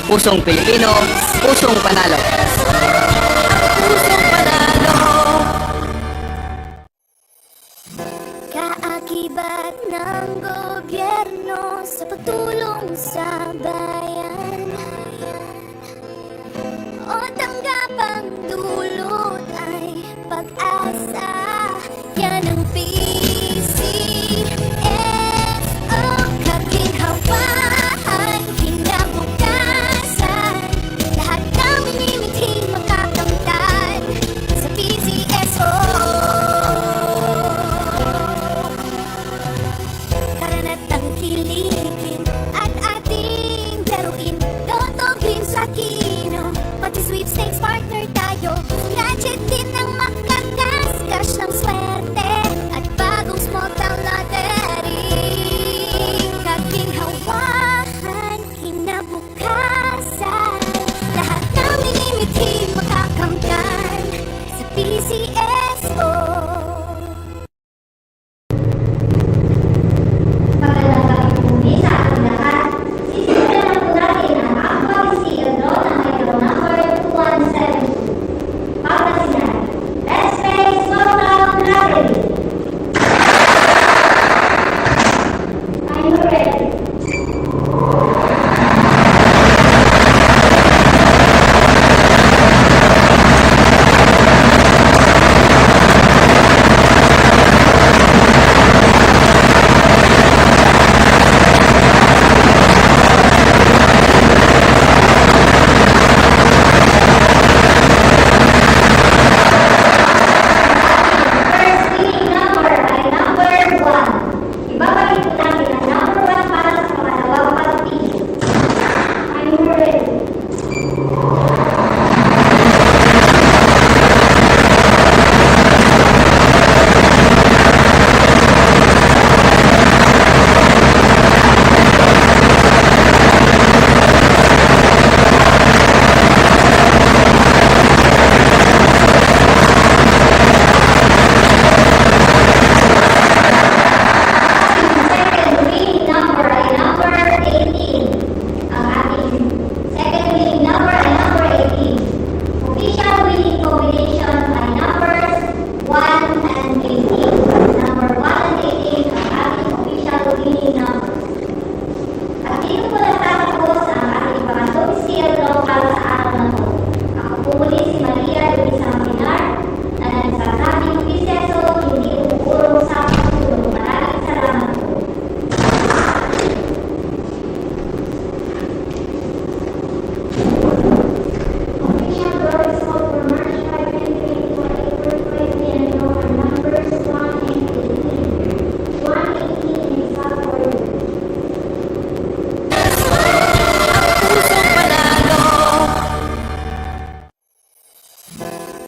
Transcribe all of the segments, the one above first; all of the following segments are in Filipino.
Pusong Pilipino, pusong panalo. Pusong panalo. Kaakibat ng gobyerno sa pagtulong sa bayan, o tanggapang dulot ay pag-asa. Yan ang PCSO, kaginhawaan, kinabukasan. Lahat ng minimiting makakamtan sa PCSO. Karanatang kiligin at ating laruin, totogin sa kino, pati sweepstakes partner tayo. Gadget din ang makagasgas ng swerte at bagong small town lottery. Kaginhawahan, kinabukasan. Lahat ng minimiting makakamtan sa PCSO. Magandang gabi po muli sa ating lahat. Sisimulan na po natin ang Aqua-Seal Draw na may draw number 2172. Pangasinan, Let's Play Small Town Lottery. Are you ready? First winning number ay number 1. Ibabalik po natin ang number 1 para sa pangalawang pagpili. Are you ready? Second winning number ay number 18. Ang ating second winning number ay number 18. Official winning combination ay numbers 1 and 18. Number 1 and 18 ang ating official winning numbers. At dito po natatapos ang ating pangatlong seal draw para sa araw na to. Ako po muli si Maria Luisa Pinar na nagsasabing PCSO hindi umuurong sa pagtulong. Maraming salamat po. Official draw result for March 5, 2024, April 20, and draw are numbers 1 and 18. 118 is up for you. Pusong panalo.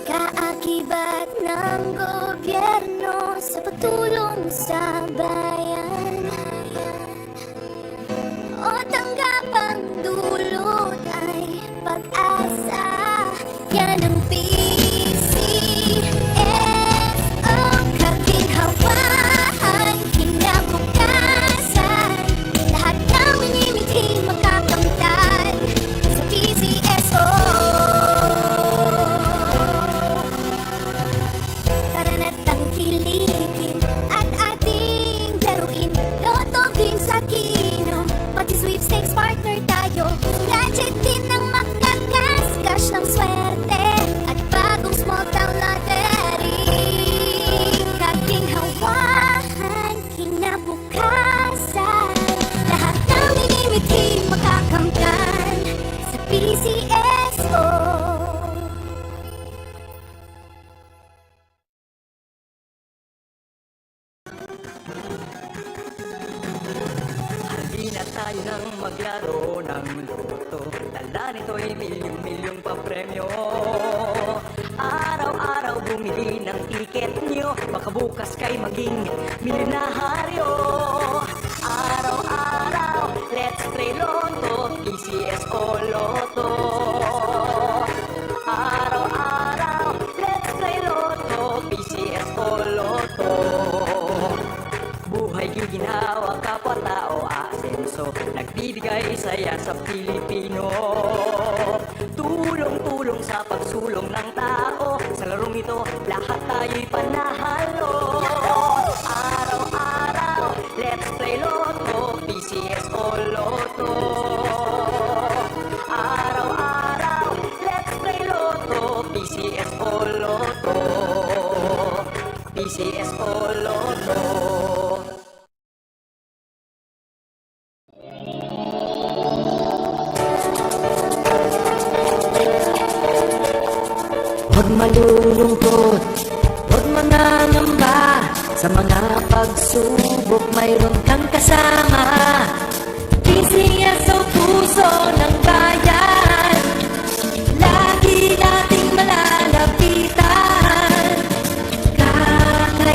Kaakibat ng gobyerno sa pagtulong sa bayan, o tanggapang dulot ay pag-asa. Yan ang PCSO, kaginhawaan, kinabukasan. Lahat ng minimiting makakamtan sa PCSO. Karanatang kiligin at ating laruin, totogin sa kino, pati sweepstakes partner tayo. Gadget din ang makagasgas ng swerte at bagong small town lottery. Kaginhawahan, kinabukasan. Lahat ng minimiting makakamtan sa PCSO. Halina na tayo nang maglaro ng loto. Dala nito'y milyong-milyong papremyo. Araw-araw bumili ng tiket nyo, baka bukas kay maging milyonaryo. Araw-araw, let's play Lotto, PCSO Lotto. Araw-araw, let's play Lotto, PCSO Lotto. Buhay giginhawa, kapwa-tao, asenso. nagbibigay saya sa Pilipino. Tulong-tulong sa pagsulong ng tao, sa larong ito lahat tayo'y panahalo. Araw-araw, let's play Lotto, PCS o Lotto. Araw-araw, let's play Lotto, PCS o Lotto. PCS o Lotto. Huwag malulungkot, huwag mangangamba, sa mga pagsubok mayroon kang kasama.